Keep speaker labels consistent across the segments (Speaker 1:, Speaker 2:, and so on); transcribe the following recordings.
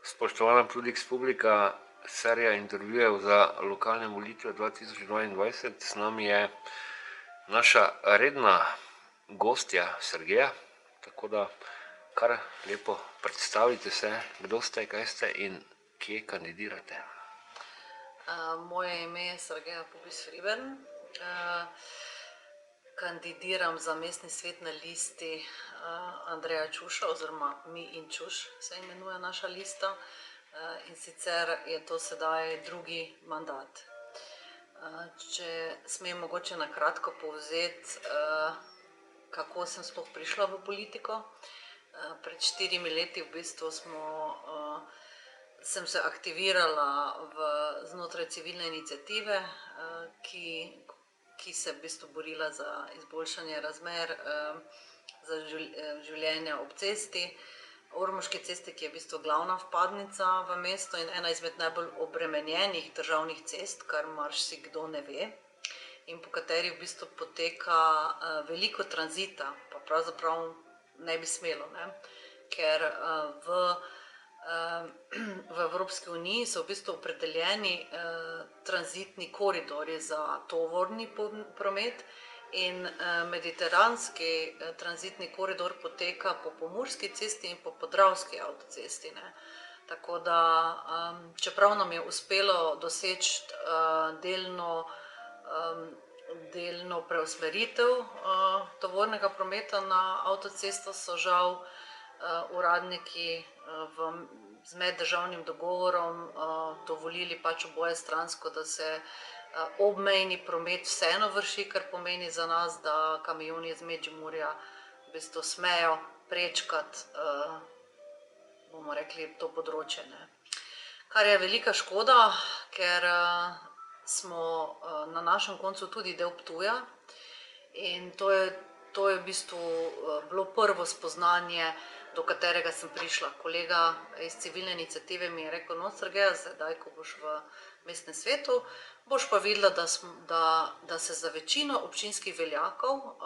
Speaker 1: Spoštovana Prudix publika, serija intervjujev za lokalne volitve 2022. S nami je naša redna gostja Sergeja, tako da kar lepo predstavite se, kdo ste, kaj ste in kje kandidirate.
Speaker 2: Moje ime je Sergeja Pubis-Fribern. Kandidiram za mestni svet na listi Andreja Čuša, oziroma Mi in Čuš se imenuje naša lista, in sicer je to sedaj drugi mandat. Če smem mogoče na kratko povzeti, kako sem sploh prišla v politiko. Pred 4 leti v bistvu sem se aktivirala znotraj civilne iniciative, ki se v bistvu borila za izboljšanje razmer za življenja ob cesti, Ormoški cesti, ki je v bistvu glavna vpadnica v mesto in ena izmed najbolj obremenjenih državnih cest, kar marsikdo ne ve, in po kateri v bistvu poteka veliko tranzita, pa pravzaprav ne bi smelo, ker v Evropski uniji so v bistvu opredeljeni tranzitni koridorji za tovorni promet in mediteranski tranzitni koridor poteka po Pomurski cesti in po Podravski avtocesti. Tako da, čeprav nam je uspelo doseči delno preusmeritev tovornega prometa na avtocesto, so žal uradniki z meddržavnim dogovorom dovolili pač obojestransko, da se obmejni promet vseeno vrši, kar pomeni za nas, da kamioni iz Medžimurja v bistvu smejo prečkati, bomo rekli, to področje. Kar je velika škoda, ker smo na našem koncu tudi del Ptuja in to je v bistvu bilo prvo spoznanje, do katerega sem prišla. Kolega iz civilne iniciative mi je rekel: "No, Sergeja, zdaj, ko boš v mestnem svetu, boš pa videla, da se za večino občinskih veljakov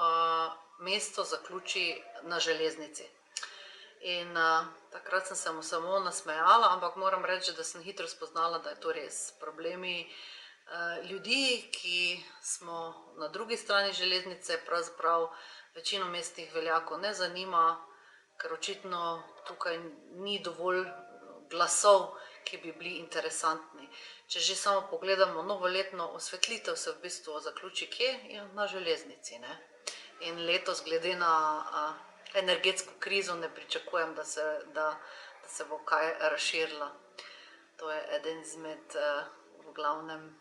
Speaker 2: mesto zaključi na železnici." In takrat sem se mu samo nasmejala, ampak moram reči, da sem hitro spoznala, da je to res. Problemi ljudi, ki smo na drugi strani železnice, pravzaprav večino mestnih veljakov ne zanima, ker očitno tukaj ni dovolj glasov, ki bi bili interesantni. Če že samo pogledamo novoletno osvetlitev, se v bistvu zaključi kje? Na železnici. In letos, glede na energetsko krizo, ne pričakujem, da se bo kaj razširila. To je eden izmed, v glavnem,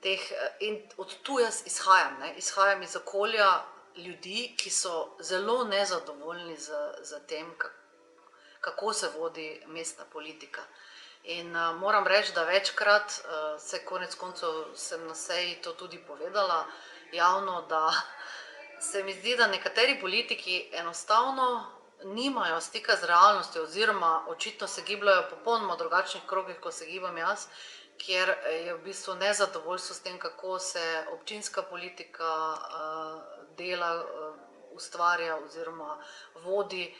Speaker 2: teh, in od tu jaz izhajam. Izhajam iz okolja ljudi, ki so zelo nezadovoljni z tem, kako se vodi mestna politika. In moram reči, da večkrat, se konec koncev sem na seji to tudi povedala javno, da se mi zdi, da nekateri politiki enostavno nimajo stika z realnostjo oziroma očitno se gibljajo v popolnoma drugačnih krogih, kot se gibam jaz, kjer je v bistvu nezadovoljstvo s tem, kako se občinska politika dela, ustvarja oziroma vodi.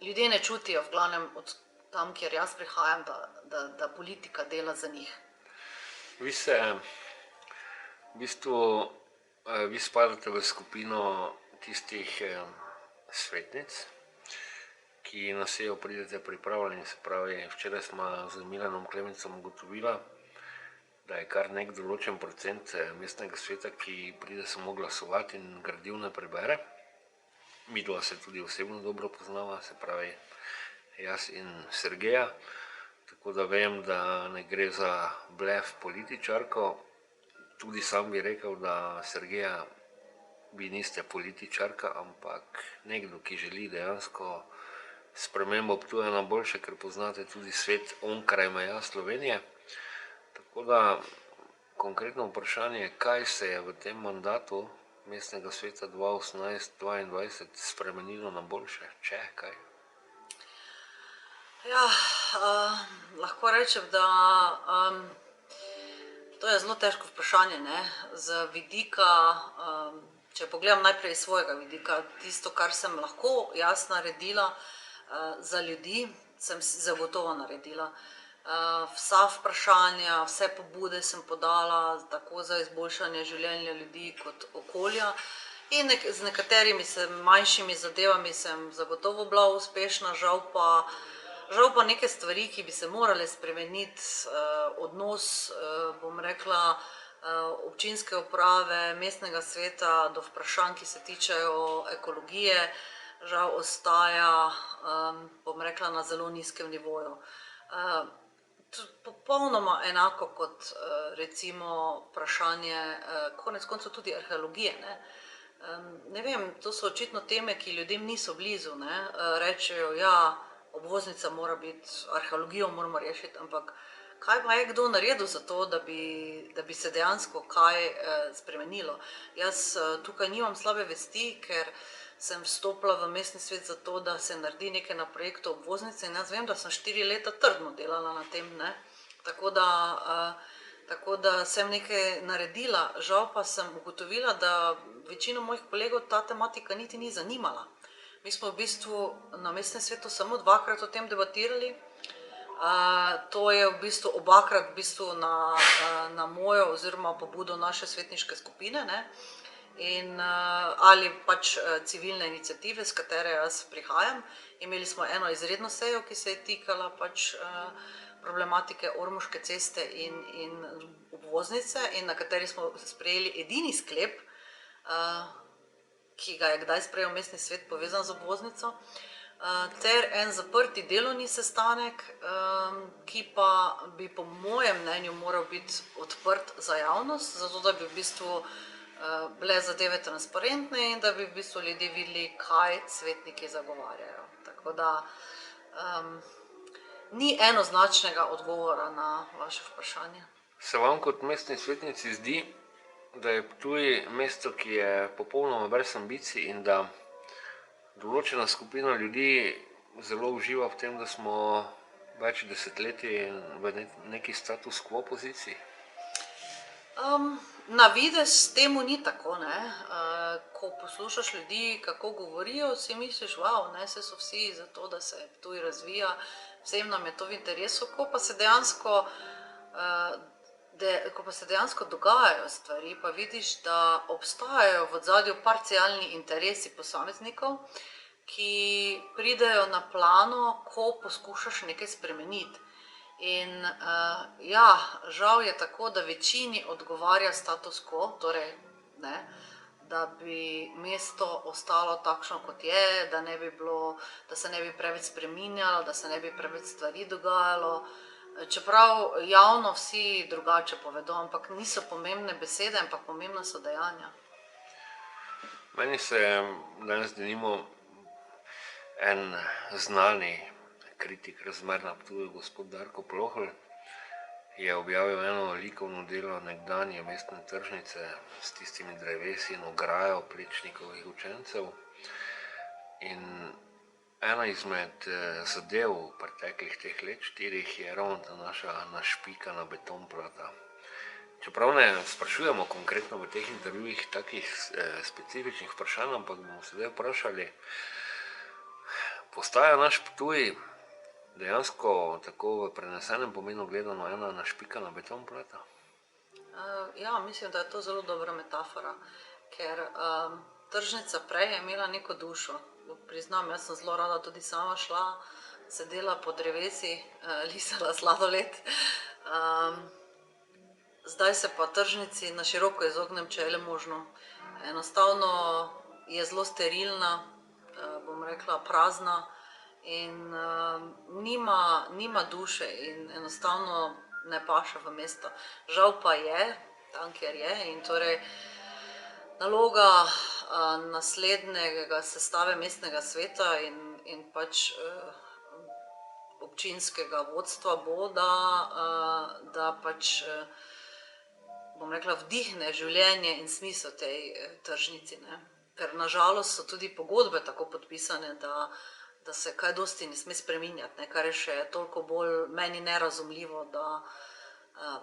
Speaker 2: Ljudje ne čutijo, v glavnem od tam, kjer jaz prihajam, da politika dela za njih.
Speaker 1: Vi spadate v skupino tistih svetnic, ki na sejo pridete pripravljeni. Se pravi, včeraj smo z Milanom Klemncem ugotovila, da je kar nek določen procent mestnega sveta, ki pride samo glasovati in gradiv ne prebere. Midva se tudi osebno dobro poznava, se pravi jaz in Sergeja, tako da vem, da ne gre za blef političarko. Tudi sam bi rekel, da Sergeja, vi niste političarka, ampak nekdo, ki želi dejansko spremembo Ptuja na boljše, ker poznate tudi svet onkraj meja Slovenije. Tako da, konkretno vprašanje, kaj se je v tem mandatu mestnega sveta 2018-2022 spremenilo na boljše, če kaj?
Speaker 2: Ja, lahko rečem, da to je zelo težko vprašanje, z vidika, če pogledam najprej iz svojega vidika, tisto, kar sem lahko jaz naredila, Za ljudi sem si zagotovo naredila. Vsa vprašanja, vse pobude sem podala tako za izboljšanje življenja ljudi kot okolja. In z nekaterimi manjšimi zadevami sem zagotovo bila uspešna, žal pa neke stvari, ki bi se morale spremeniti, odnos, bom rekla, občinske uprave, mestnega sveta do vprašanj, ki se tičejo ekologije, žal ostaja, bom rekla, na zelo nizkem nivoju. Popolnoma enako kot recimo vprašanje, konec koncev tudi arheologije, ne. Ne vem, to so očitno teme, ki ljudem niso blizu, ne. Rečejo, ja, obvoznica mora biti, arheologijo moramo rešiti, ampak kaj pa je kdo naredil za to, da bi se dejansko kaj spremenilo? Jaz tukaj nimam slabe vesti, ker sem vstopila v mestni svet zato, da se naredi nekaj na projektu obvoznice in jaz vem, da sem 4 leta trdno delala na tem, ne. Tako da sem nekaj naredila, žal pa sem ugotovila, da večino mojih kolegov ta tematika niti ni zanimala. Mi smo v bistvu na mestnem svetu samo 2-krat o tem debatirali. To je v bistvu obakrat v bistvu na mojo oziroma pobudo naše svetniške skupine, ne. Ali pač civilne iniciative, s katere jaz prihajam. Imeli smo eno izredno sejo, ki se je tikala pač problematike Ormoške ceste in obvoznice in na kateri smo sprejeli edini sklep, ki ga je kdaj sprejel mestni svet povezan z obvoznico, ter en zaprti delovni sestanek, ki pa bi po mojem mnenju moral biti odprt za javnost, zato da bi v bistvu bile zadeve transparentne in da bi v bistvu ljudje videli, kaj svetniki zagovarjajo. Tako da ni enoznačnega odgovora na vaše vprašanje.
Speaker 1: Se vam kot mestni svetnici zdi, da je Ptuj mesto, ki je popolnoma brez ambicij in da določena skupina ljudi zelo uživa v tem, da smo več desetletij v neki status quo poziciji?
Speaker 2: Na videz temu ni tako, ne. Ko poslušaš ljudi, kako govorijo, si misliš, wow, ne, saj so vsi za to, da se Ptuj razvija, vsem nam je to v interesu, ko pa se dejansko dogajajo stvari, pa vidiš, da obstajajo v ozadju parcialni interesi posameznikov, ki pridejo na plano, ko poskušaš nekaj spremeniti. In ja, žal je tako, da večini odgovarja status quo, torej, ne, da bi mesto ostalo takšno, kot je, da se ne bi preveč spreminjalo, da se ne bi preveč stvari dogajalo, čeprav javno vsi drugače povedo, ampak niso pomembne besede, ampak pomembna so dejanja.
Speaker 1: Meni se danes denimo en znani kritik razmer na Ptuju, gospod Darko Plohl, je objavil eno likovno delo nekdanje mestne tržnice s tistimi drevesi in ograjo Plečnikovih učencev. In ena izmed zadev preteklih teh let, 4, je ravno ta naša našpikana betonplata. Čeprav ne sprašujemo konkretno v teh intervjujih takih specifičnih vprašanj, ampak bomo sedaj vprašali, postaja naš Ptuj dejansko tako v prenesenem pomenu gledano ena našpikana betonplata?
Speaker 2: Ja, mislim, da je to zelo dobra metafora, ker tržnica prej je imela neko dušo. Priznam, jaz sem zelo rada tudi sama šla, sedela pod drevesi, lisala sladoled. Zdaj se pa tržnici na široko izognem, če je le možno. Enostavno je zelo sterilna, bom rekla prazna in nima duše in enostavno ne paše v mesto. Žal pa je, tam kjer je, in torej naloga naslednjega sestave mestnega sveta in pač občinskega vodstva bo, da pač, bom rekla, vdihne življenje in smisel tej tržnici, ne. Ker na žalost so tudi pogodbe tako podpisane, da se kaj dosti ne sme spreminjati, ne, kar je še toliko bolj meni nerazumljivo,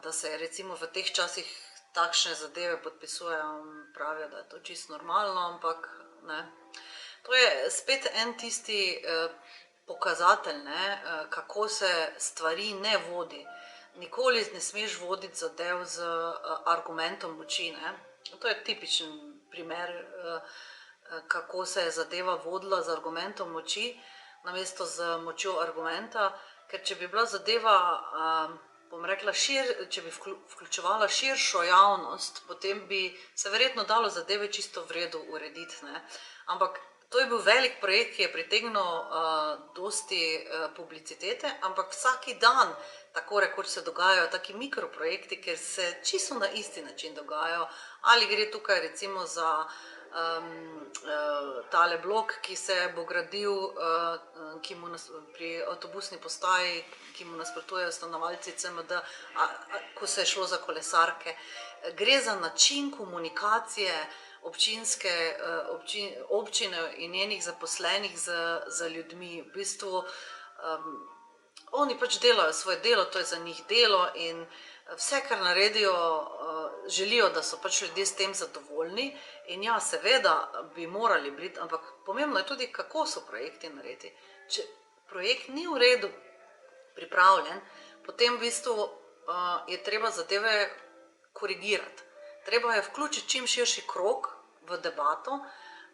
Speaker 2: da se recimo v teh časih takšne zadeve podpisujejo in pravijo, da je to čisto normalno, ampak ne. To je spet en tisti pokazatelj, ne, kako se stvari ne vodi. Nikoli ne smeš voditi zadev z argumentom moči. Ne. To je tipičen primer, kako se je zadeva vodila z argumentom moči, namesto z močjo argumenta, ker če bi bila zadeva, bom rekla, če bi vključevala širšo javnost, potem bi se verjetno dalo zadeve čisto v redu urediti. Ne. Ampak to je bil velik projekt, ki je pritegnil dosti publicitete, ampak vsaki dan tako rekoč se dogajajo taki mikroprojekti, ker se čisto na isti način dogajajo. Ali gre tukaj recimo za tale blok, ki se bo gradil pri avtobusni postaji, ki mu nasprotujejo stanovalci CMD, ko se je šlo za kolesarke. Gre za način komunikacije občine in njenih zaposlenih z ljudmi. V bistvu oni pač delajo svoje delo, to je za njih delo in vse, kar naredijo, želijo, da so pač ljudje s tem zadovoljni. In ja, seveda bi morali biti, ampak pomembno je tudi, kako so projekti naredi. Če projekt ni v redu pripravljen, potem v bistvu je treba zadeve korigirati. Treba je vključiti čim širši krog v debato,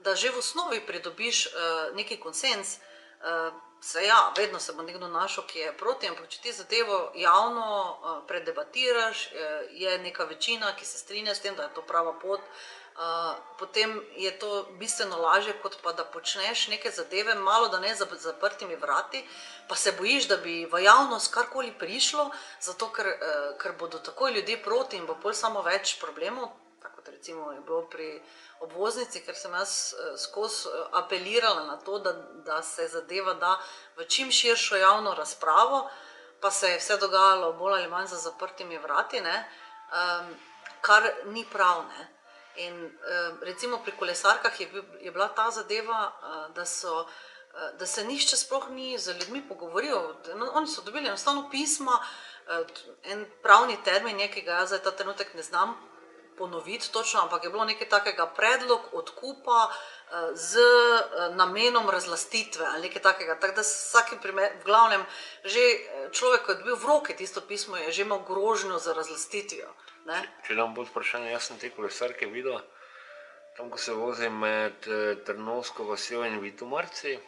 Speaker 2: da že v osnovi pridobiš neki konsens. Se ja, vedno se bo nekdo našel, ki je proti, ampak če ti zadevo javno predebatiraš, je neka večina, ki se strinja s tem, da je to prava pot, potem je to bistveno lažje, kot pa da počneš neke zadeve, malo da ne za zaprtimi vrati, pa se bojiš, da bi v javnost karkoli prišlo, zato ker bodo takoj ljudje proti in bo pol samo več problemov, tako kot recimo je bilo pri obvoznici, ker sem jaz skozi apelirala na to, da se zadeva da v čim širšo javno razpravo, pa se je vse dogajalo bolj ali manj za zaprtimi vrati, ne, kar ni prav, ne. In recimo pri kolesarkah je bila ta zadeva, da se nihče sploh ni z ljudmi pogovoril. Oni so dobili enostavno pisma, en pravni termin je, ki ga jaz zdaj ta trenutek ne znam ponoviti točno, ampak je bilo nekaj takega predlog odkupa z namenom razlastitve ali nekaj takega. Tako da vsakim primer, v glavnem, že človek, ko je dobil v roke tisto pismo, je že imel grožnjo za razlastitvijo.
Speaker 1: Če dam bolj vprašanje, jaz sem te kolesarke videl, tam, ko se vozim med Trnovsko vasjo in Vitumarci.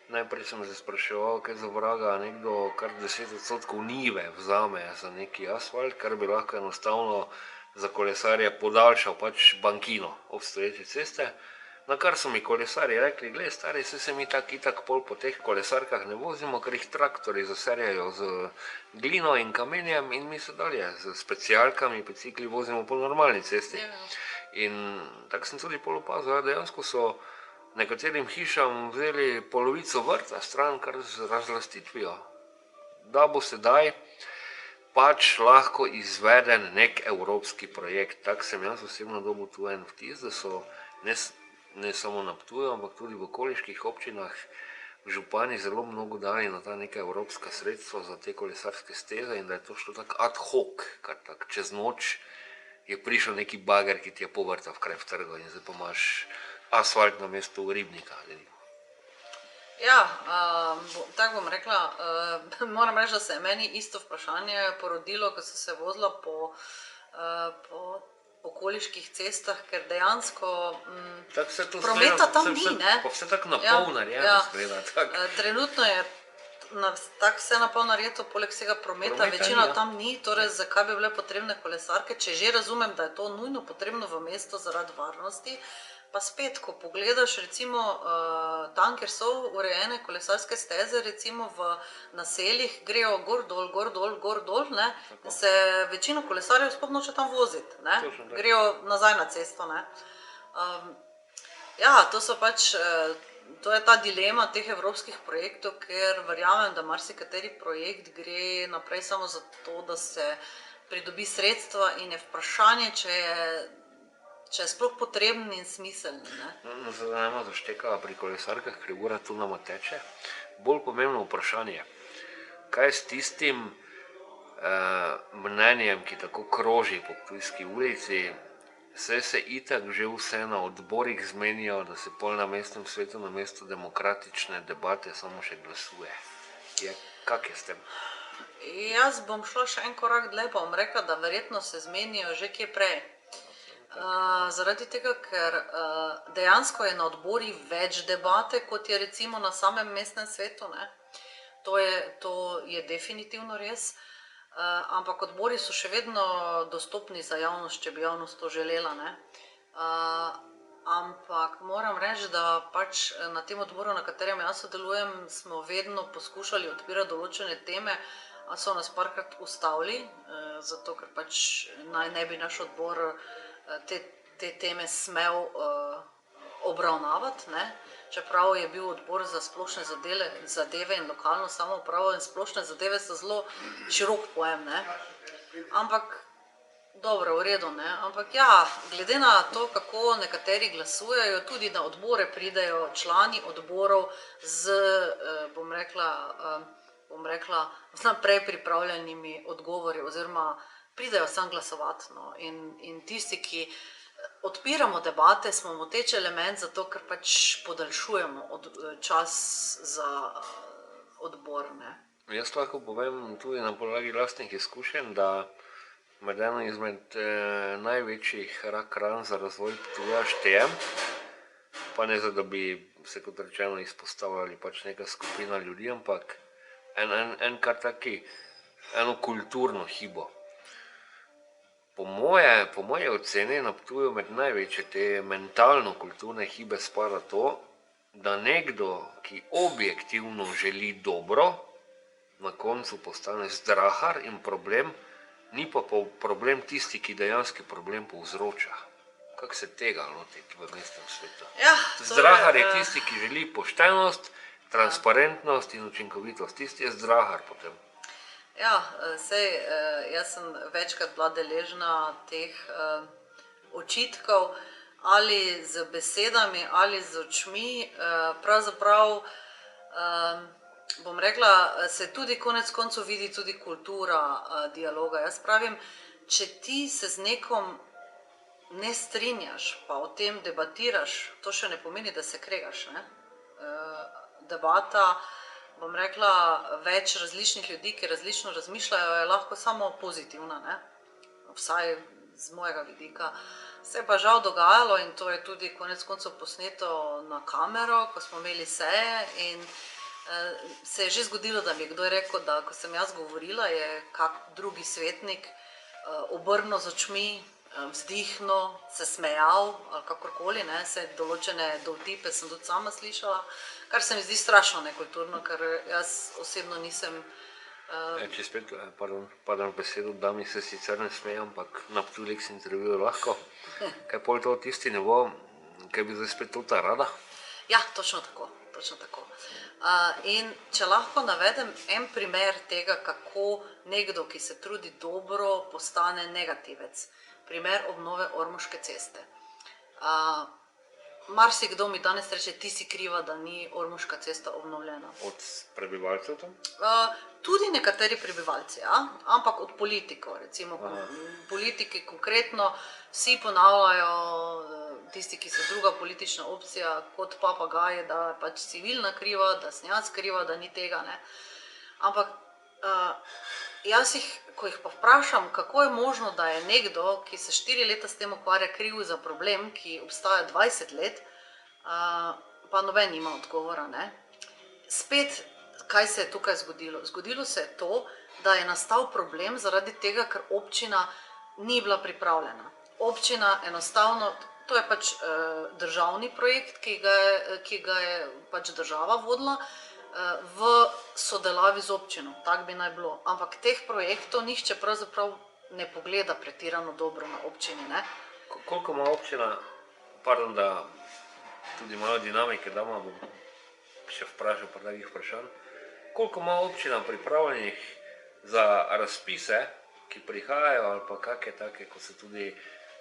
Speaker 1: Najprej sem se spraševal, kaj za vraga nekdo kar 10% njive vzame za neki asfalt, kar bi lahko enostavno za kolesarje podaljšal pač bankino obstoječe ceste. Na kar so mi kolesarji rekli, glej stari, se mi itak pol po teh kolesarkah ne vozimo, ker jih traktori zaserjajo z glino in kamenjem in mi se dalje z specialkami, bicikli vozimo po normalni cesti. In tako sem tudi pol opazil, dejansko so nekaterim hišam vzeli polovico vrta stran kar z razlastitvijo. Da bo sedaj pač lahko izveden nek evropski projekt. Tak sem jaz osebno dobil tu en vtis, da so ne samo na Ptuju, ampak tudi v okoliških občinah župani zelo mnogo dali na ta neka evropska sredstva za te kolesarske steze in da je to šlo tako ad hoc, kar tako čez noč je prišel neki bager, ki ti je povrtal v kraj v trgu in zdaj pa imaš asfalt na mesto Ribnika.
Speaker 2: Ja, tako bom rekla, moram reči, da se je meni isto vprašanje porodilo, ko sem se vozila po okoliških cestah, ker dejansko prometa tam ni, ne.
Speaker 1: Pa vse tako na pol narejeno izgleda.
Speaker 2: Trenutno je tako vse na pol narejeno, poleg vsega prometa, večina tam ni, torej zakaj bi bile potrebne kolesarke, če že razumem, da je to nujno potrebno v mesto zaradi varnosti. Pa spet, ko pogledaš recimo tam, kjer so urejene kolesarske steze, recimo v naseljih, grejo gor dol, ne, se večino kolesarjev sploh noče tam voziti, ne, grejo nazaj na cesto, ne. Ja, to so pač, to je ta dilema teh evropskih projektov, ker verjamem, da marsikateri projekt gre naprej samo zato, da se pridobi sredstva in je vprašanje, če je sploh potreben in smiseln.
Speaker 1: Zdaj nema doštekala pri kolesarkah, ker ura tu nama teče. Bolj pomembno vprašanje, kaj s tistim mnenjem, ki tako kroži po Ptujski ulici, Saj se itak že vse na odborih zmenijo, da se pol na mestnem svetu na mesto demokratične debate samo še glasuje. Kak je s tem?
Speaker 2: Jaz bom šla še en korak dlje, pa bom rekla, da verjetno se zmenijo že kje prej. Zaradi tega, ker dejansko je na odborih več debate, kot je recimo na samem mestnem svetu, ne. To je definitivno res, ampak odbori so še vedno dostopni za javnost, če bi javnost to želela, ne. Ampak moram reči, da pač na tem odboru, na katerem jaz sodelujem, smo vedno poskušali odpirati določene teme, a so nas parkrat ustavili, zato ker pač naj ne bi naš odbor te teme smel obravnavati, ne. Čeprav je bil odbor za splošne zadeve in lokalno samoupravo in splošne zadeve so zelo širok pojem, ne. Ampak dobro, v redu, ne, ampak ja, glede na to, kako nekateri glasujejo, tudi na odbore pridejo člani odborov z, bom rekla, vnaprej pripravljenimi odgovori oziroma pridejo sam glasovati, no, in tisti, ki odpiramo debate, smo moteč element, zato ker pač podaljšujemo čas za odbor, ne.
Speaker 1: Jaz lahko povem tudi na podlagi lastnih izkušenj, da med eno izmed največjih rak ran za razvoj Ptuja štejem, pa ne zato, da bi se kot rečeno izpostavljali pač neka skupina ljudi, ampak eno kulturno hibo. Po moje oceni na Ptuju med največje te mentalno-kulturne hibe spada to, da nekdo, ki objektivno želi dobro, na koncu postane zdrahar in problem, ni pa problem tisti, ki dejanski problem povzroča. Kako se tega lotiti v mestnem svetu? Zdrahar je tisti, ki želi poštenost, transparentnost in učinkovitost. Tisti je zdrahar potem.
Speaker 2: Ja, saj jaz sem večkrat bila deležna teh očitkov, ali z besedami, ali z očmi, pravzaprav, bom rekla, se tudi konec koncev vidi tudi kultura dialoga. Jaz pravim, če ti se z nekom ne strinjaš, pa o tem debatiraš, to še ne pomeni, da se kregaš, ne. Debata, bom rekla, več različnih ljudi, ki različno razmišljajo, je lahko samo pozitivna, ne. Vsaj z mojega vidika. Se je pa žal dogajalo, in to je tudi konec koncev posneto na kamero, ko smo imeli seje, in se je že zgodilo, da mi je kdo rekel, da ko sem jaz govorila, je kak drugi svetnik obrnil z očmi, vzdihnil, se smejal ali kakorkoli, ne, saj določene dovtipe sem tudi sama slišala, kar se mi zdi strašno nekulturno, ker jaz osebno nisem...
Speaker 1: Če spet, padam v besedo, dami se sicer ne smejo, ampak na Ptujlex intervjuju lahko. Kaj pol to tisti nivo, kaj bi zdaj spet to ta rada?
Speaker 2: Ja, točno tako, točno tako. In če lahko navedem en primer tega, kako nekdo, ki se trudi dobro, postane negativec. Primer obnove Ormoške ceste. Marsikdo mi danes reče, ti si kriva, da ni Ormoška cesta obnovljena.
Speaker 1: Od prebivalcev tam?
Speaker 2: Tudi nekateri prebivalci, ja, ampak od politikov, recimo. Politiki konkretno vsi ponavljajo, tisti, ki so druga politična opcija, kot papagaji, da je pač civilna kriva, da sem jaz kriva, da ni tega, ne. Ampak jaz jih, ko jih pa vprašam, kako je možno, da je nekdo, ki se 4 leta s tem ukvarja, kriv za problem, ki obstaja 20 let, pa noben nima odgovora, ne. Spet, kaj se je tukaj zgodilo? Zgodilo se je to, da je nastal problem zaradi tega, ker občina ni bila pripravljena. Občina enostavno, to je pač državni projekt, ki ga je pač država vodila, v sodelavi z občino, tako bi naj bilo. Ampak teh projektov nihče pravzaprav ne pogleda pretirano dobro na občini, ne.
Speaker 1: Koliko ima občina, pardon, da tudi malo dinamike damo, bom še vprašal par takih vprašanj, koliko ima občina pripravljenih za razpise, ki prihajajo, ali pa kakšne take, ko se tudi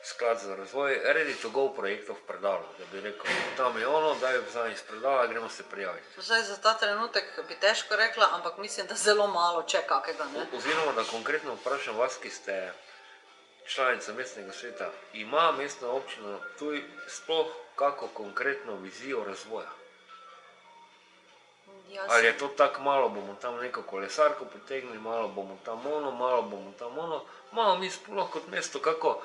Speaker 1: sklad za razvoj, ready to go projektov predalo, da bi rekel, tam je ono, daj vzaj iz predala, gremo se prijaviti.
Speaker 2: Zdaj, za ta trenutek bi težko rekla, ampak mislim, da zelo malo, če kakega, ne.
Speaker 1: Oziroma, da konkretno vprašam vas, ki ste članica mestnega sveta, ima mestna občina Ptuj sploh kako konkretno vizijo razvoja? Ali je to tako malo, bomo tam neko kolesarko potegnili, malo bomo tam ono, malo bomo tam ono, imamo mi sploh kot mesto kako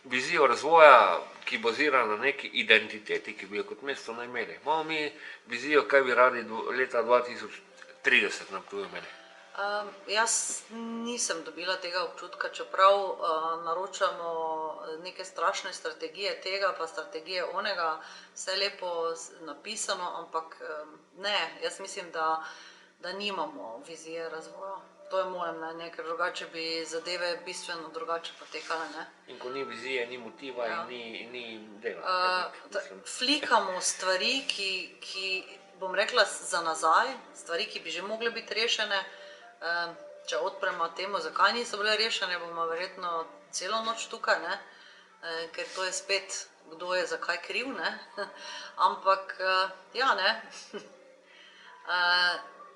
Speaker 1: vizijo razvoja, ki bazira na neki identiteti, ki bi jo kot mesto naj imeli. Imamo mi vizijo, kaj bi radi leta 2030 na Ptuju imeli.
Speaker 2: Jaz nisem dobila tega občutka, čeprav naročamo neke strašne strategije tega, pa strategije onega, vse lepo napisano, ampak ne, jaz mislim, da nimamo vizije razvoja. To je moje mnenje, ker drugače bi zadeve bistveno drugače potekale, ne.
Speaker 1: In ko ni vizije, ni motiva in ni dela.
Speaker 2: Flikamo stvari, ki, bom rekla, za nazaj, stvari, ki bi že mogle biti rešene. Če odpremo temo, zakaj niso bile rešene, bomo verjetno celo noč tukaj, ne, ker to je spet, kdo je zakaj kriv, ne, ampak, ja, ne.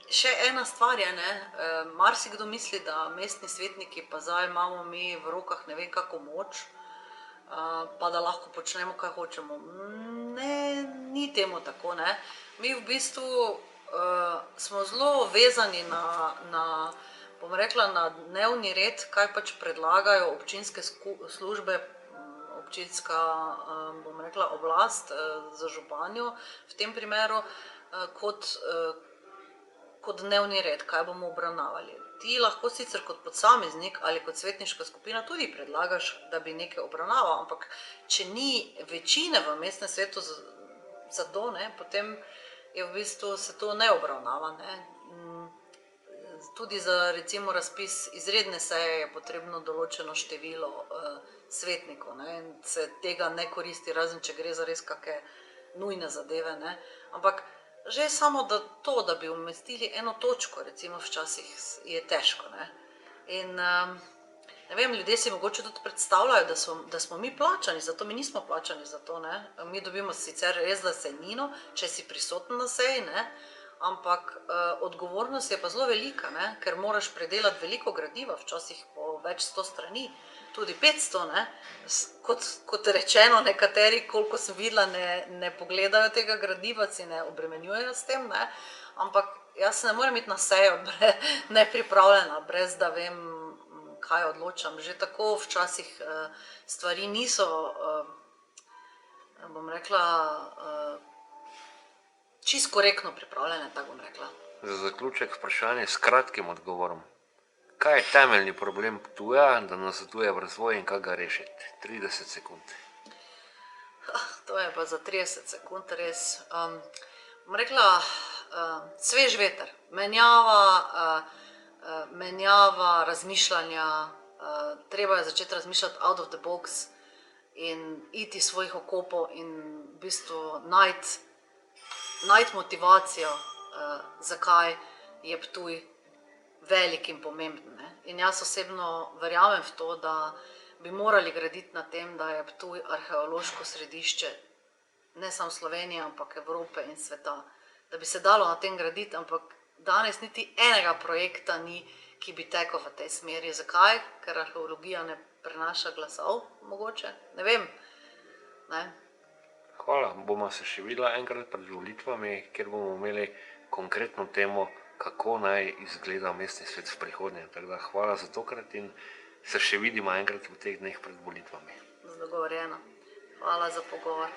Speaker 2: Še ena stvar je, ne, marsikdo misli, da mestni svetniki, pa zdaj imamo mi v rokah ne vem kako moč, pa da lahko počnemo, kaj hočemo. Ne, ni temu tako, ne. Mi v bistvu smo zelo vezani na, bom rekla, na dnevni red, kaj pač predlagajo občinske službe, občinska, bom rekla, oblast za županjo v tem primeru, kot dnevni red, kaj bomo obravnavali. Ti lahko sicer kot posameznik ali kot svetniška skupina tudi predlagaš, da bi nekaj obravnaval, ampak če ni večine v mestnem svetu za to, ne, potem je v bistvu se to ne obravnava, ne. Tudi za recimo razpis izredne seje je potrebno določeno število svetnikov, ne, in se tega ne koristi, razen če gre za res kake nujne zadeve, ne. Ampak že samo to, da bi umestili eno točko, recimo včasih je težko, ne. In ne vem, ljudje si mogoče tudi predstavljajo, da smo mi plačani za to, mi nismo plačani za to, ne. Mi dobimo sicer res da sejnino, če si prisoten na seji, ne, ampak odgovornost je pa zelo velika, ne, ker moraš predelati veliko gradiva, včasih po več 100 strani, tudi 500, ne. Kot rečeno, nekateri, koliko sem videla, ne pogledajo tega gradiva, si ne obremenjujejo s tem, ne, ampak jaz ne morem iti na sejo nepripravljena, brez da vem, kaj odločam. Že tako včasih stvari niso, bom rekla, čisto korektno pripravljene, tako bom rekla.
Speaker 1: Za zaključek vprašanje s kratkim odgovorom. Kaj je temeljni problem Ptuja, da nazaduje v razvoj in kaj ga rešiti? 30 sekund.
Speaker 2: To je pa za 30 sekund res. Bom rekla, svež veter, menjava razmišljanja, treba je začeti razmišljati out of the box in iti svojih okopov in v bistvu najti motivacijo, zakaj je Ptuj velik in pomemben, ne. In jaz osebno verjamem v to, da bi morali graditi na tem, da je Ptuj arheološko središče ne samo Slovenije, ampak Evrope in sveta. Da bi se dalo na tem graditi, ampak danes niti enega projekta ni, ki bi tekel v tej smeri. Zakaj? Ker arheologija ne prenaša glasov, mogoče, ne vem, ne.
Speaker 1: Hvala, bomo se še videla enkrat pred volitvami, kjer bomo imeli konkretno temo, kako naj izgleda mestni svet v prihodnje. Tako da hvala za tokrat in se še vidimo enkrat v teh dneh pred volitvami.
Speaker 2: Dogovorjeno. Hvala za pogovor.